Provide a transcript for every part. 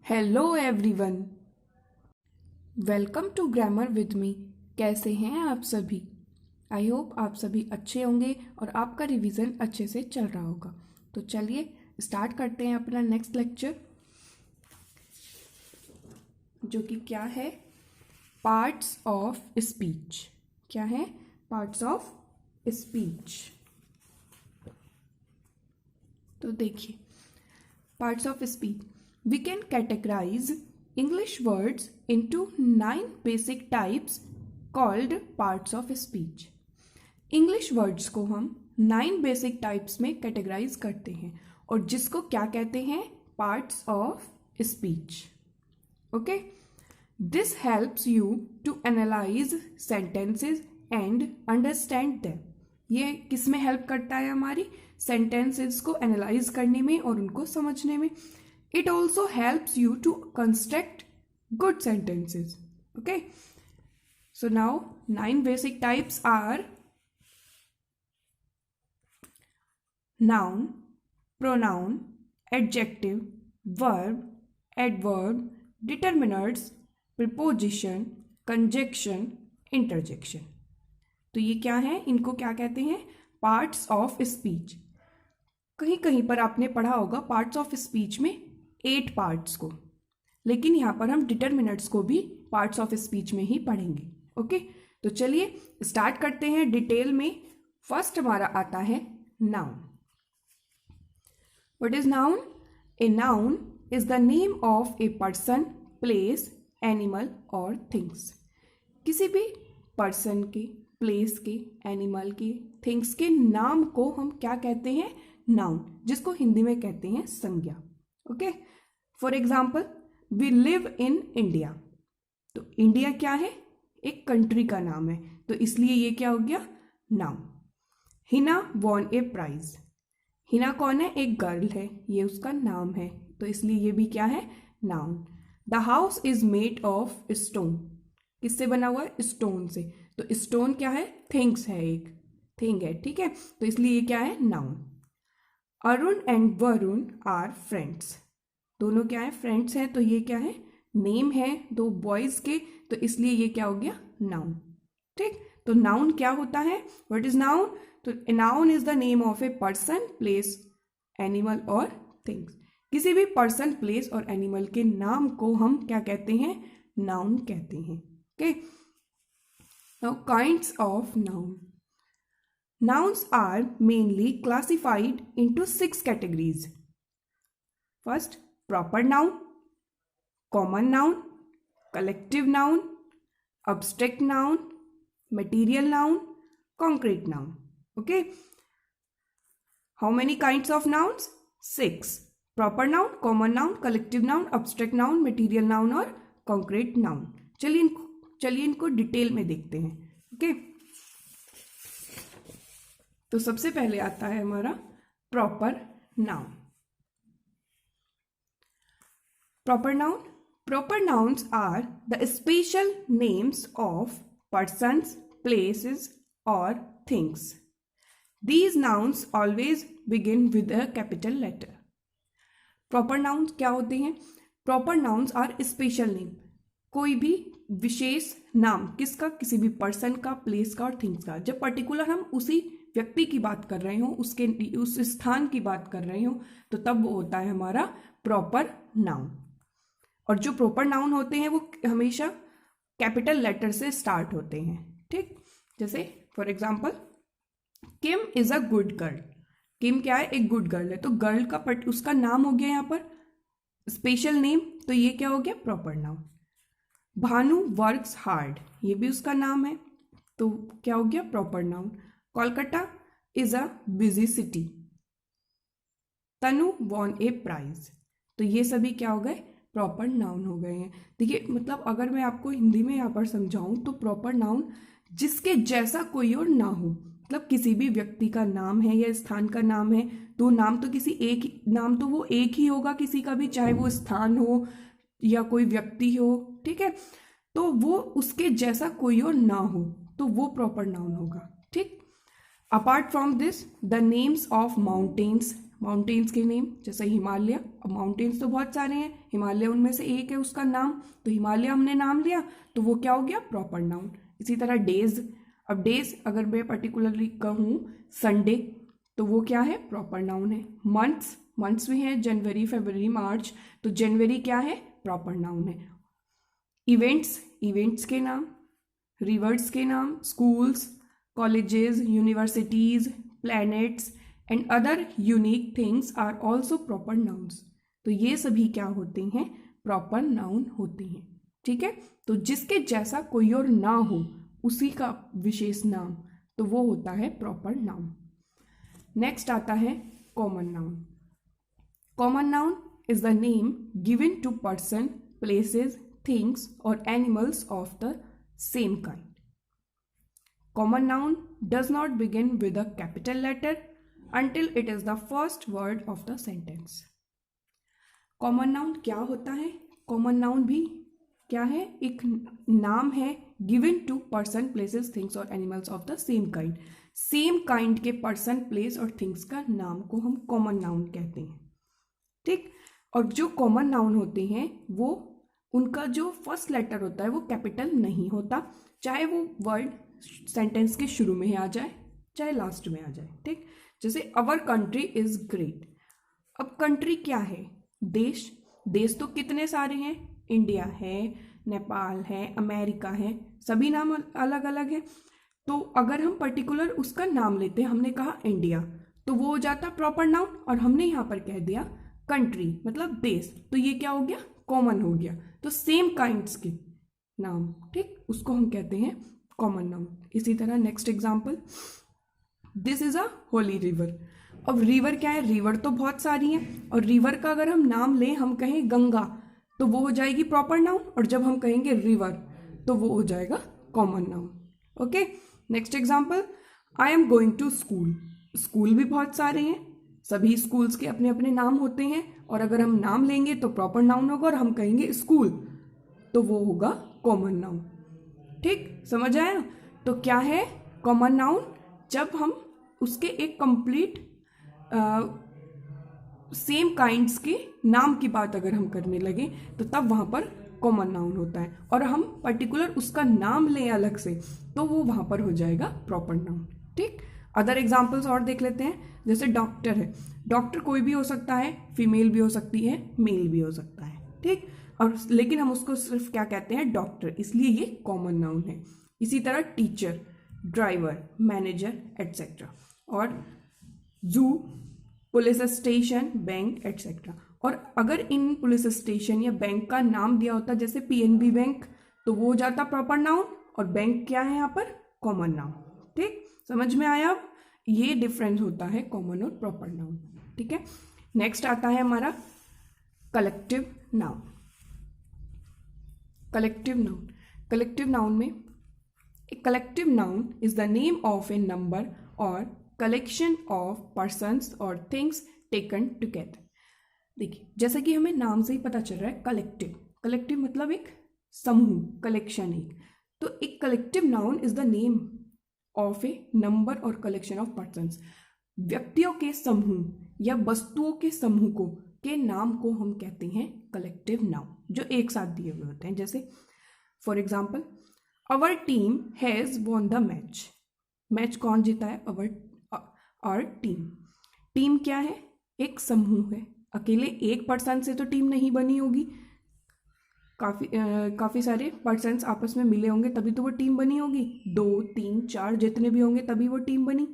Hello everyone, welcome to grammar with me. कैसे हैं आप सभी? आई होप आप सभी अच्छे होंगे और आपका रिवीजन अच्छे से चल रहा होगा। तो चलिए स्टार्ट करते हैं अपना नेक्स्ट लेक्चर, जो कि क्या है, पार्ट्स ऑफ स्पीच। क्या है? Parts of speech. तो देखिए, parts of speech, we can categorize English words into 9 basic types called parts of speech. English words को हम 9 basic types में categorize करते हैं और जिसको क्या कहते हैं? Parts of speech. Okay? This helps you to analyze sentences and understand them. ये किस में हेल्प करता है? हमारी सेंटेंसेस को एनालाइज करने में और उनको समझने में। It also helps you to construct good sentences. Okay. So now 9 basic types are noun, pronoun, adjective, verb, adverb, determinants, preposition, conjunction, interjection. तो ये क्या है? इनको क्या कहते हैं? Parts of speech. कहीं कहीं पर आपने पढ़ा होगा पार्ट्स ऑफ स्पीच में 8 पार्ट्स को, लेकिन यहाँ पर हम डिटरमिनेंट्स को भी पार्ट्स ऑफ स्पीच में ही पढ़ेंगे। ओके, तो चलिए स्टार्ट करते हैं डिटेल में। फर्स्ट हमारा आता है noun. What is noun? A noun is the name of a person, place, animal और थिंग्स। किसी भी पर्सन के, प्लेस के, एनिमल के, थिंग्स के नाम को हम क्या कहते हैं? नाउन, जिसको हिंदी में कहते हैं संज्ञा। Okay, for example, we live in India. तो इंडिया क्या है? एक कंट्री का नाम है, तो इसलिए ये क्या हो गया? Noun. Hina von a prize. Hina कौन है? एक गर्ल है, ये उसका नाम है, तो इसलिए ये भी क्या है? Noun. The house is made of stone. किससे बना हुआ है? स्टोन से। तो स्टोन क्या है? थिंग्स है, एक थिंग है, ठीक है, तो इसलिए ये क्या है? Noun. Arun and Varun are friends. दोनों क्या है? फ्रेंड्स हैं, तो ये क्या है? नेम है दो बॉयज के, तो इसलिए ये क्या हो गया? नाउन। ठीक, तो नाउन क्या होता है? What is noun? तो noun is the name of a person, place, animal और थिंग्स। किसी भी पर्सन, प्लेस और एनिमल के नाम को हम क्या कहते हैं? नाउन कहते हैं। Okay, now kinds of noun. Nouns are mainly classified into 6 categories. First, proper noun, common noun, collective noun, abstract noun, material noun, concrete noun. Okay. How many kinds of nouns? 6. Proper noun, common noun, collective noun, abstract noun, material noun और concrete noun. चलिए इनको detail में देखते हैं। Okay, तो सबसे पहले आता है हमारा proper noun. Proper noun, proper nouns are the special names of persons, places और things. These nouns always begin with a capital letter. Proper nouns क्या होते हैं? Proper nouns are special name. कोई भी विशेष नाम, किसका? किसी भी पर्सन का, प्लेस का और थिंग्स का। जब पर्टिकुलर हम उसी व्यक्ति की बात कर रहे हो, उसके उस स्थान की बात कर रहे हो, तो तब वो होता है हमारा प्रॉपर नाउन। और जो प्रॉपर नाउन होते हैं वो हमेशा कैपिटल लेटर से स्टार्ट होते हैं। ठीक, जैसे for example, Kim is a good girl. Kim क्या है? एक गुड गर्ल है, तो गर्ल का उसका नाम हो गया यहाँ पर स्पेशल नेम, तो ये क्या हो गया? Proper noun. Bhanu works hard, ये भी उसका नाम है, तो क्या हो गया? Proper noun. Kolkata is a busy city. Tanu won a prize, तो ये सभी क्या हो गए? प्रॉपर नाउन हो गए हैं। देखिए, मतलब अगर मैं आपको हिंदी में यहाँ पर समझाऊं तो प्रॉपर नाउन जिसके जैसा कोई और ना हो, मतलब किसी भी व्यक्ति का नाम है या स्थान का नाम है, तो नाम तो किसी एक नाम तो वो एक ही होगा किसी का भी, चाहे वो स्थान हो या कोई व्यक्ति हो, ठीक है, तो वो उसके जैसा कोई और ना हो, तो वो प्रॉपर नाउन होगा। ठीक, apart from this the names of mountains, mountains के नेम जैसे हिमालय, अब माउंटेन्स तो बहुत सारे हैं, हिमालय उनमें से एक है उसका नाम, तो हिमालय हमने नाम लिया तो वो क्या हो गया, प्रॉपर नाउन। इसी तरह डेज, अब डेज अगर मैं पर्टिकुलरली कहूँ संडे तो वो क्या है, प्रॉपर नाउन है। मंथ्स, मंथ्स भी हैं जनवरी फरवरी मार्च, तो जनवरी क्या है, प्रॉपर नाउन है। इवेंट्स, इवेंट्स के नाम, रिवर्स के नाम, schools, colleges, universities, planets and other unique things are also proper nouns. तो ये सभी क्या होते हैं, प्रॉपर नाउन होते हैं। ठीक है, तो जिसके जैसा कोई और ना हो उसी का विशेष नाम, तो वो होता है प्रॉपर नाउन। नेक्स्ट आता है common noun. Common noun is the name given to person, places, things और animals of the same kind. Common noun does not begin with a capital letter until it is the first word of the sentence. Common noun क्या होता है? Common noun भी क्या है, एक नाम है given to person, places, things और animals of the same kind. Same kind के person, place और things का नाम को हम common noun कहते हैं। ठीक, और जो common noun होते हैं वो उनका जो फर्स्ट लेटर होता है वो कैपिटल नहीं होता, चाहे वो वर्ड सेंटेंस के शुरू में ही आ जाए चाहे लास्ट में आ जाए। ठीक, जैसे अवर कंट्री इज ग्रेट। अब कंट्री क्या है, देश, देश तो कितने सारे हैं, इंडिया है, नेपाल है, अमेरिका है, सभी नाम अलग अलग है। तो अगर हम पर्टिकुलर उसका नाम लेते हैं, हमने कहा इंडिया, तो वो हो जाता प्रॉपर नाउन, और हमने यहाँ पर कह दिया कंट्री मतलब देश, तो ये क्या हो गया, कॉमन हो गया। तो सेम काइंड्स के नाम, ठीक, उसको हम कहते हैं कॉमन नाउन। इसी तरह next example, this is a Holi river. अब रिवर क्या है, रिवर तो बहुत सारी हैं, और रिवर का अगर हम नाम लें, हम कहें गंगा, तो वो हो जाएगी प्रॉपर नाउन, और जब हम कहेंगे रिवर तो वो हो जाएगा common noun. Okay, next example, I am going to school. School भी बहुत सारे हैं, सभी स्कूल्स के अपने अपने नाम होते हैं, और अगर हम नाम लेंगे तो प्रॉपर नाउन होगा, और हम कहेंगे स्कूल तो वो होगा कॉमन नाउन। ठीक, समझ आया? तो क्या है कॉमन नाउन, जब हम उसके एक कंप्लीट सेम काइंड्स के नाम की बात अगर हम करने लगे तो तब वहां पर कॉमन नाउन होता है, और हम पर्टिकुलर उसका नाम लें अलग से तो वो वहां पर हो जाएगा प्रॉपर नाउन। ठीक, अदर एग्जाम्पल्स और देख लेते हैं, जैसे डॉक्टर है, डॉक्टर कोई भी हो सकता है, फीमेल भी हो सकती है, मेल भी हो सकता है। ठीक, और लेकिन हम उसको सिर्फ क्या कहते हैं, डॉक्टर, इसलिए ये कॉमन नाउन है। इसी तरह टीचर, ड्राइवर, मैनेजर एटसेट्रा, और जू, पुलिस स्टेशन, बैंक एटसेट्रा। और अगर इन पुलिस स्टेशन या बैंक का नाम दिया होता जैसे पीएनबी बैंक, तो वो हो जाता प्रॉपर नाउन, और बैंक क्या है यहाँ पर, कॉमन नाउन। ठीक, समझ में आया? अब ये डिफरेंस होता है कॉमन और प्रॉपर नाउन। ठीक है, नेक्स्ट आता है हमारा collective noun. Collective noun, collective noun में a collective noun is the name of a number और कलेक्शन ऑफ पर्सन्स और थिंग्स टेकन टुगेदर। देखिए, जैसा कि हमें नाम से ही पता चल रहा है, कलेक्टिव, कलेक्टिव मतलब एक समूह, कलेक्शन एक, तो एक collective noun is the name of a number और कलेक्शन ऑफ पर्सन्स। व्यक्तियों के समूह या वस्तुओं के समूह को के नाम को हम कहते हैं कलेक्टिव नाउन, जो एक साथ दिए हुए होते हैं। जैसे for example, our team has won the match. Match कौन जीता है, अवर टीम। टीम क्या है, एक समूह है, अकेले एक पर्सन से तो टीम नहीं बनी होगी, काफ़ी सारे पर्सन्स आपस में मिले होंगे तभी तो वो टीम बनी होगी, 2 3 4 जितने भी होंगे तभी वो टीम बनी।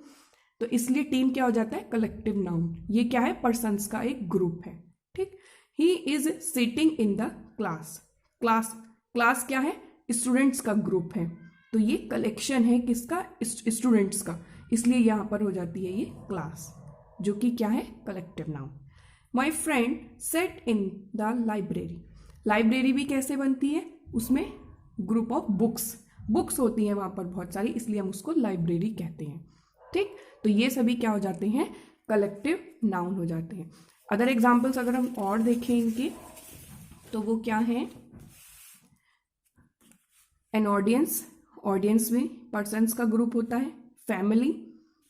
तो इसलिए टीम क्या हो जाता है, कलेक्टिव नाउन। ये क्या है, पर्सन्स का एक ग्रुप है। ठीक, he is sitting in the class. Class, class क्या है, स्टूडेंट्स का ग्रुप है, तो ये कलेक्शन है किसका, स्टूडेंट्स का, इसलिए यहाँ पर हो जाती है ये क्लास, जो कि क्या है, collective noun. My friend set in the library. Library भी कैसे बनती है, उसमें ग्रुप ऑफ बुक्स, बुक्स होती हैं वहाँ पर बहुत सारी, इसलिए हम उसको लाइब्रेरी कहते हैं। ठीक, तो ये सभी क्या हो जाते हैं, कलेक्टिव नाउन हो जाते हैं। अदर एग्जाम्पल्स अगर हम और देखें इनके, तो वो क्या है, एन ऑडियंस, ऑडियंस में पर्सन्स का ग्रुप होता है। फैमिली,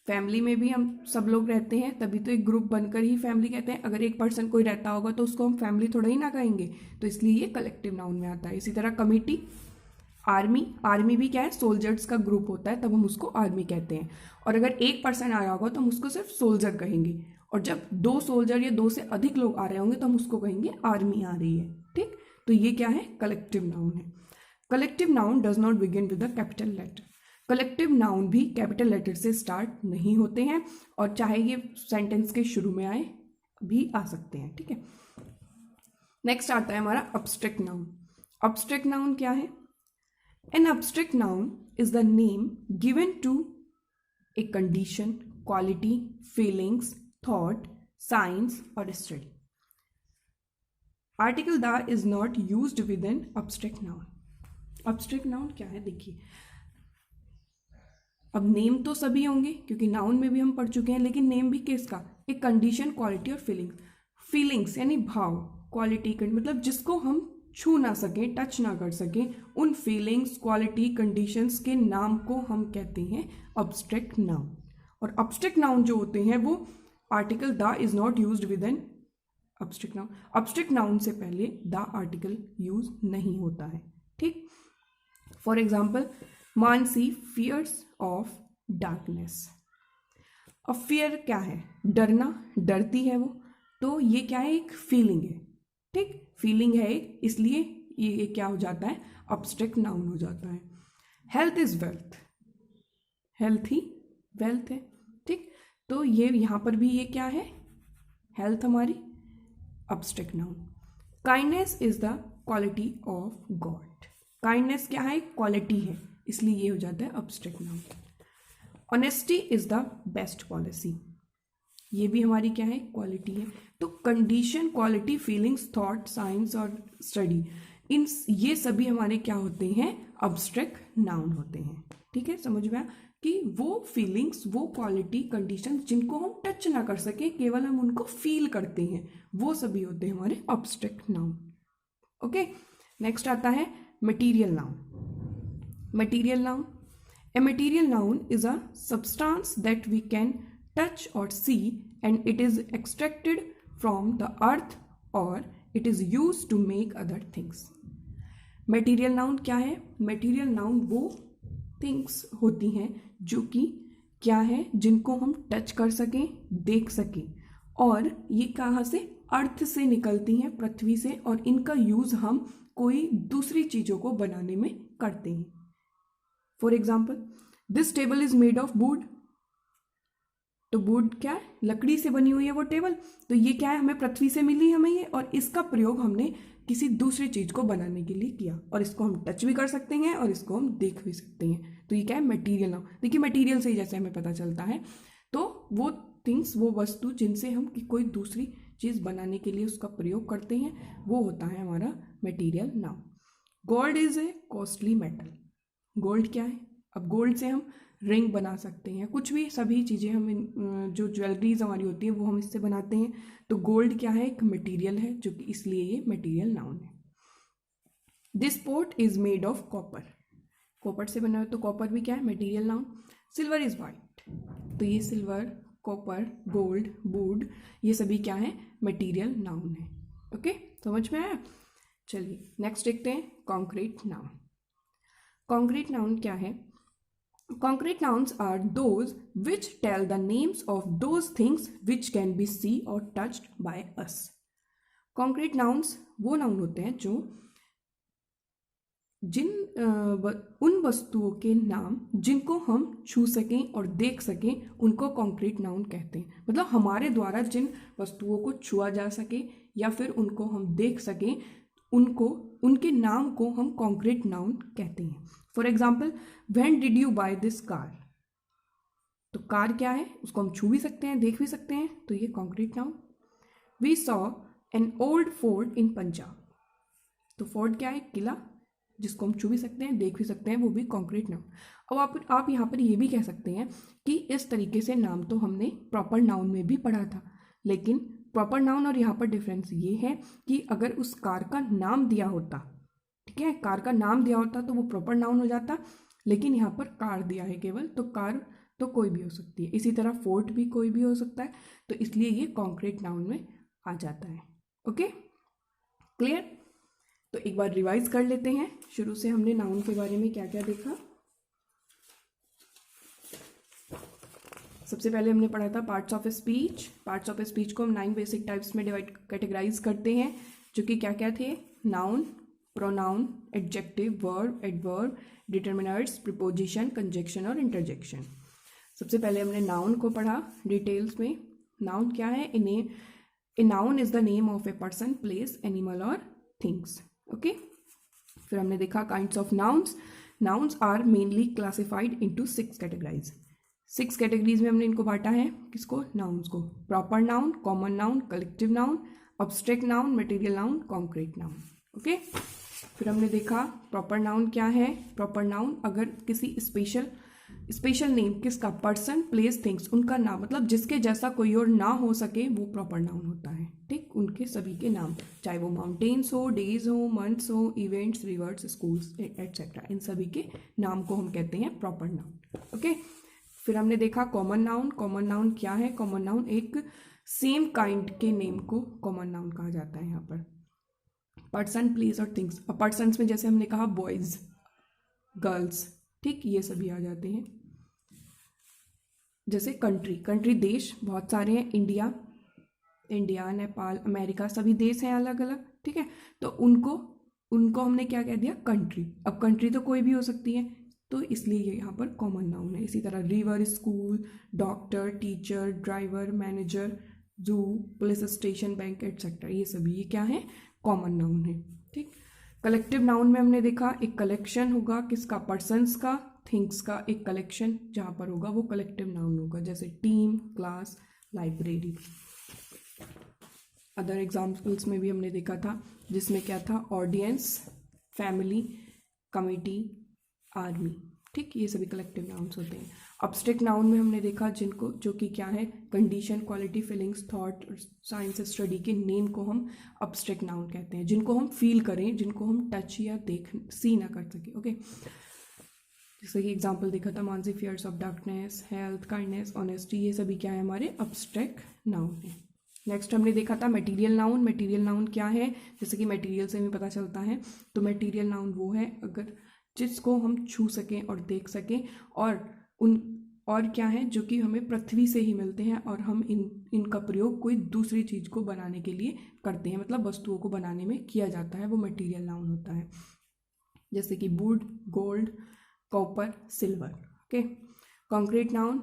फैमिली में भी हम सब लोग रहते हैं, तभी तो एक ग्रुप बनकर ही फैमिली कहते हैं। अगर एक पर्सन कोई रहता होगा तो उसको हम फैमिली थोड़ा ही ना कहेंगे, तो इसलिए ये कलेक्टिव नाउन में आता है। इसी तरह कमिटी, आर्मी, आर्मी भी क्या है, सोल्जर्स का ग्रुप होता है, तब हम उसको आर्मी कहते हैं। और अगर एक पर्सन आया होगा तो हम उसको सिर्फ सोल्जर कहेंगे, और जब 2 सोल्जर या 2 से अधिक लोग आ रहे होंगे तो हम उसको कहेंगे आर्मी आ रही है। ठीक, तो ये क्या है, कलेक्टिव नाउन है। Collective noun does not begin with the capital letter. Collective noun भी कैपिटल लेटर से स्टार्ट नहीं होते हैं, और चाहे ये सेंटेंस के शुरू में आए भी आ सकते हैं। ठीक है, नेक्स्ट आता है हमारा अब्स्ट्रैक्ट नाउन। अब्स्ट्रैक्ट नाउन क्या है? An abstract noun is the name given to a condition, quality, feelings, thought, science और study. Article the is not used with an abstract noun. Abstract noun क्या है, देखिए, अब नेम तो सभी होंगे क्योंकि नाउन में भी हम पढ़ चुके हैं, लेकिन नेम भी किसका, एक कंडीशन, क्वालिटी और फीलिंग्स। फीलिंग्स यानी भाव, क्वालिटी मतलब जिसको हम छू ना सकें, टच ना कर सकें, उन फीलिंग्स, क्वालिटी, कंडीशंस के नाम को हम कहते हैं अब्स्ट्रैक्ट नाउन। और अब्स्ट्रैक्ट नाउन जो होते हैं वो article the is not used with an abstract noun. Abstract noun से पहले द आर्टिकल यूज नहीं होता है। ठीक, for example, Mansi fears of darkness. अब फियर क्या है, डरना, डरती है वो, तो ये क्या है, एक फीलिंग है। ठीक, फीलिंग है एक, इसलिए ये क्या हो जाता है, अब्स्ट्रैक्ट नाउन हो जाता है। Health is wealth, health he wealth है। ठीक, तो ये यहाँ पर भी ये क्या है, हेल्थ हमारी abstract noun. Kindness is the quality of God. Kindness क्या है, क्वालिटी है, इसलिए ये हो जाता है abstract noun. Honesty is the best policy, ये भी हमारी क्या है, क्वालिटी है। तो condition, quality, feelings, thought, science और स्टडी, इन ये सभी हमारे क्या होते हैं, अब्स्ट्रैक्ट नाउन होते हैं। ठीक है, समझ में आया कि वो फीलिंग्स, वो क्वालिटी, कंडीशन जिनको हम टच ना कर सके, केवल हम उनको फील करते हैं, वो सभी होते हैं हमारे अब्स्ट्रैक्ट नाउन। ओके, नेक्स्ट आता है material noun. Material noun, a material noun is a substance that we can touch or see and it is extracted from the earth or it is used to make other things. Material noun क्या है, Material noun वो things होती हैं जो कि क्या है, जिनको हम टच कर सकें, देख सकें, और ये कहाँ से, अर्थ से निकलती हैं, पृथ्वी से, और इनका यूज हम कोई दूसरी चीजों को बनाने में करते हैं। For example, this table is made of would, तो वुड क्या है, लकड़ी से बनी हुई है वो टेबल, तो ये क्या है, हमें पृथ्वी से मिली हमें ये, और इसका प्रयोग हमने किसी दूसरी चीज को बनाने के लिए किया, और इसको हम टच भी कर सकते हैं और इसको हम देख भी सकते हैं। तो ये क्या है, मटेरियल नाउन। देखिए, मटेरियल से ही जैसे हमें पता चलता है, तो वो थिंग्स, वो वस्तु जिनसे हम कोई दूसरी चीज बनाने के लिए उसका प्रयोग करते हैं, वो होता है हमारा material noun. Gold is a costly metal. Gold क्या है, अब गोल्ड से हम रिंग बना सकते हैं, कुछ भी, सभी चीज़ें हम जो ज्वेलरीज हमारी होती है वो हम इससे बनाते हैं। तो गोल्ड क्या है, एक मटेरियल है, जो कि इसलिए ये मटेरियल नाउन है। This pot is made of copper, copper से बना है, तो कॉपर भी क्या है, material noun. Silver is white, तो ये सिल्वर, कॉपर, गोल्ड, वुड, ये सभी क्या है, मटेरियल नाउन है। ओके, समझ में आया। चलिए नेक्स्ट देखते हैं कॉन्क्रीट नाउन। कॉन्क्रीट नाउन क्या है, concrete nouns are those which tell the names of those things which can be seen or touched by us. concrete nouns वो नाउन होते हैं जो उन वस्तुओं के नाम जिनको हम छू सकें और देख सकें, उनको कॉन्क्रीट नाउन कहते हैं। मतलब हमारे द्वारा जिन वस्तुओं को छुआ जा सके या फिर उनको हम देख सकें, उनको, उनके नाम को हम कॉन्क्रीट नाउन कहते हैं। For example, when did you buy this car, तो कार क्या है, उसको हम छू भी सकते हैं, देख भी सकते हैं, तो ये concrete noun. We saw an old fort in Punjab, तो फोर्ट क्या है, किला, जिसको हम छू भी सकते हैं, देख भी सकते हैं, वो भी कॉन्क्रीट नाउन। अब आप यहाँ पर ये भी कह सकते हैं कि इस तरीके से नाम तो हमने प्रॉपर नाउन में भी पढ़ा था, लेकिन प्रॉपर नाउन और यहाँ पर डिफरेंस ये है कि अगर उस कार का नाम दिया होता, ठीक है, कार का नाम दिया होता तो वो प्रॉपर नाउन हो जाता, लेकिन यहाँ पर कार दिया है केवल, तो कार तो कोई भी हो सकती है। इसी तरह फोर्ट भी कोई भी हो सकता है, तो इसलिए ये कॉन्क्रीट नाउन में आ जाता है। Okay, clear? तो एक बार रिवाइज कर लेते हैं। शुरू से हमने नाउन के बारे में क्या क्या देखा। सबसे पहले हमने पढ़ा था parts of speech. Parts of speech को हम 9 बेसिक टाइप्स में कैटेगराइज करते हैं, जो कि क्या क्या थे? Noun, pronoun, adjective, verb, adverb, determiners, preposition, conjunction और इंटरजेक्शन। सबसे पहले हमने नाउन को पढ़ा डिटेल्स में। नाउन क्या है? A noun is the name of a person, place, animal और थिंग्स। ओके, फिर हमने देखा kinds of nouns. Nouns are mainly classified into 6 categories. 6 categories में हमने इनको बांटा है। किसको? नाउन्स को। Proper noun, common noun, collective noun, abstract noun, material noun, concrete noun. Okay, फिर हमने देखा प्रॉपर नाउन क्या है। प्रॉपर नाउन अगर किसी स्पेशल नेम, किसका? पर्सन, प्लेस, थिंग्स, उनका नाम, मतलब जिसके जैसा कोई और ना हो सके, वो प्रॉपर नाउन होता है। ठीक, उनके सभी के नाम, चाहे वो माउंटेन्स हो, डेज हो, मंथ्स हो, इवेंट्स, रिवर्स, स्कूल्स एटसेट्रा, इन सभी के नाम को हम कहते हैं प्रॉपर नाउन। ओके, फिर हमने देखा कॉमन नाउन। कॉमन नाउन क्या है? कॉमन नाउन एक सेम काइंड के नेम को कॉमन नाउन कहा जाता है। यहाँ पर पर्सन, प्लेस और थिंग्स। और पर्सन्स में जैसे हमने कहा बॉयज, गर्ल्स, ठीक, ये सभी आ जाते हैं। जैसे कंट्री देश बहुत सारे हैं। इंडिया, नेपाल, अमेरिका, सभी देश हैं अलग अलग। ठीक है, तो उनको हमने क्या कह दिया? कंट्री। अब कंट्री तो कोई भी हो सकती है, तो इसलिए ये यहाँ पर कॉमन नाउन है। इसी तरह river, school, doctor, teacher, driver, manager, जू, पुलिस स्टेशन, बैंक एटसेट्रा, ये सभी ये क्या है? कॉमन नाउन है। ठीक, कलेक्टिव नाउन में हमने देखा एक कलेक्शन होगा किसका? पर्सन्स का, थिंग्स का एक कलेक्शन जहाँ पर होगा वो कलेक्टिव नाउन होगा, जैसे team, class, library. Other examples में भी हमने देखा था, जिसमें क्या था? Audience, family, committee, army. ठीक, ये सभी कलेक्टिव नाउन्स होते हैं। अब्स्ट्रैक्ट नाउन में हमने देखा जो कि क्या है? Condition, quality, feelings, thought, science study के नेम को हम अब्स्ट्रैक्ट नाउन कहते हैं, जिनको हम फील करें, जिनको हम टच या सी ना कर सके। ओके, जैसे कि एग्जाम्पल देखा था मानसिक fears of darkness, health, kindness, honesty, ये सभी क्या है? हमारे अब्स्ट्रैक्ट नाउन है। नेक्स्ट हमने देखा था मटेरियल नाउन। मटेरियल नाउन क्या है? जैसे कि मटेरियल से हमें पता चलता है, तो मटेरियल नाउन वो है अगर जिसको हम छू सकें और देख सकें, और क्या है? जो कि हमें पृथ्वी से ही मिलते हैं, और हम इनका प्रयोग कोई दूसरी चीज़ को बनाने के लिए करते हैं, मतलब वस्तुओं को बनाने में किया जाता है, वो मटेरियल नाउन होता है। जैसे कि would, gold, copper, silver. Okay, concrete noun.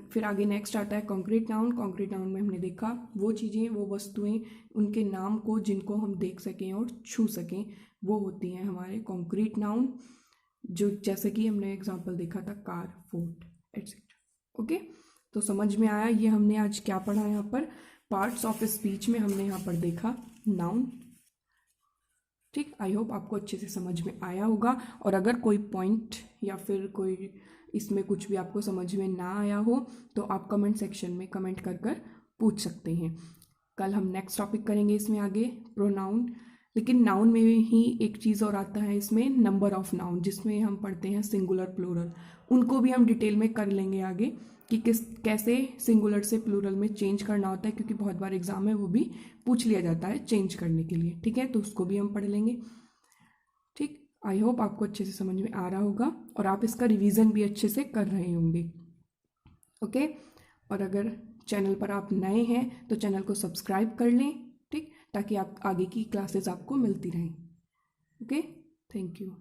फिर आगे नेक्स्ट आता है कॉन्क्रीट नाउन। कॉन्क्रीट नाउन में हमने देखा वो चीज़ें, वो वस्तुएं, उनके नाम को जिनको हम देख सकें और छू सकें, वो होती हैं हमारे कॉन्क्रीट नाउन। जो जैसे कि हमने एग्जांपल देखा था कार, फोर्ट एटसेट्रा। ओके, तो समझ में आया ये हमने आज क्या पढ़ा? यहाँ पर पार्ट्स ऑफ स्पीच में हमने यहाँ पर देखा नाउन। ठीक, आई होप आपको अच्छे से समझ में आया होगा। और अगर कोई पॉइंट या फिर कोई इसमें कुछ भी आपको समझ में ना आया हो, तो आप कमेंट सेक्शन में कमेंट कर पूछ सकते हैं। कल हम नेक्स्ट टॉपिक करेंगे इसमें आगे, प्रोनाउन। लेकिन नाउन में ही एक चीज़ और आता है इसमें, नंबर ऑफ नाउन, जिसमें हम पढ़ते हैं सिंगुलर, प्लूरल। उनको भी हम डिटेल में कर लेंगे आगे कि कैसे सिंगुलर से प्लूरल में चेंज करना होता है, क्योंकि बहुत बार एग्जाम में वो भी पूछ लिया जाता है चेंज करने के लिए। ठीक है, तो उसको भी हम पढ़ लेंगे। ठीक, आई होप आपको अच्छे से समझ में आ रहा होगा और आप इसका रिवीजन भी अच्छे से कर रहे होंगे। ओके, और अगर चैनल पर आप नए हैं तो चैनल को सब्सक्राइब कर लें, ठीक, ताकि आप आगे की क्लासेस आपको मिलती रहें। Okay, thank you.